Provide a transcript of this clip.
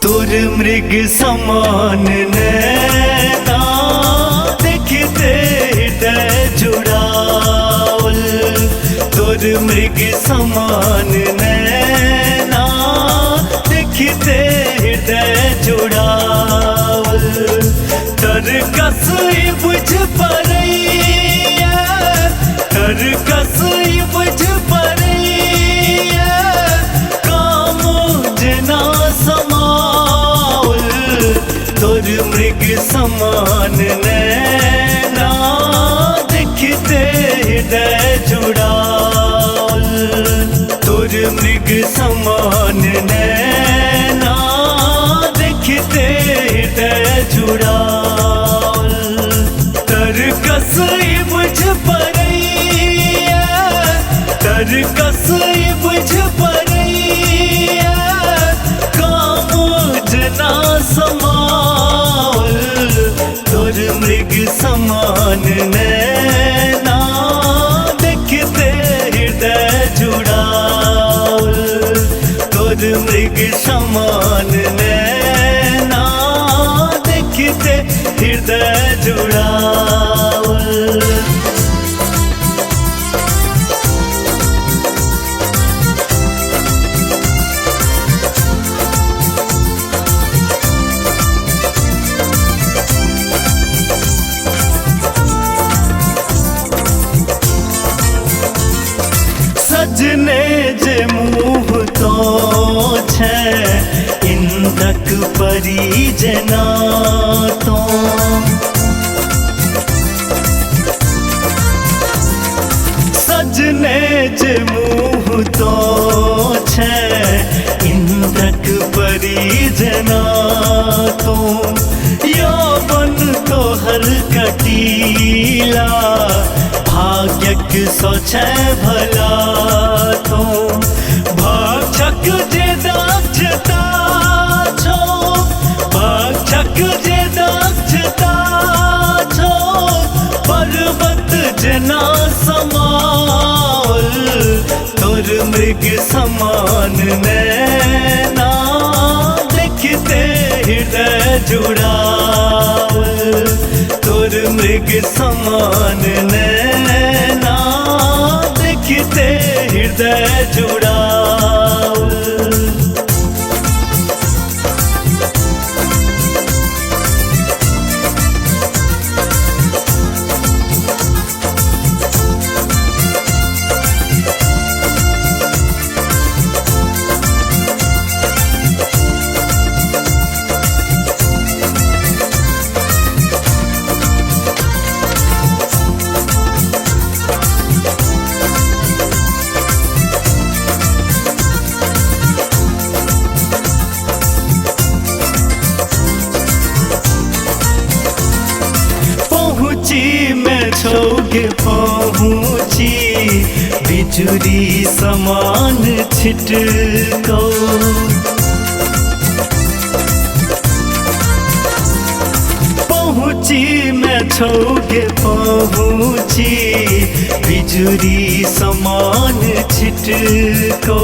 तोर मृग समान नैना देखते हृदय जुड़ावल। तोर मृग समान नैना देखते हृदय जुड़ावल। तर कसई बुझ परैया, तर कसई बुझ परैया, काम जना समावल। तोर मृग समान नैना देखते हृदय जुड़ावल। तोर मृग समान नैना देखते हृदय जुड़ावल। तर कसई बुझ परैया, तर कसई बुझ परैया, काम जना समावल। तोर मृग समान नैना देखते हृदय जुड़ावल। तोर मृग समान नैना देखते हृदय जुड़ावल। सजने जे मुँह तो छै इंदक परी जना तो। सजने जे मुँह तो छै इंदक परी जना तो। यौवन तो हर कटीला भाग्यक सोचे भला तो। भक्षक जे दक्षता छो, भक्षक जे दक्षता छो, पर्वत जना समावल। तोर मृग समान नैना देखते हृदय जुड़ावल। तोर मृग समान नैना देखते हृदय जुड़ावल। मैं छोगे पहुँची बिजुरी समान छिटको। पहुँची मैं छोगे पहुँची बिजुरी समान छिटको।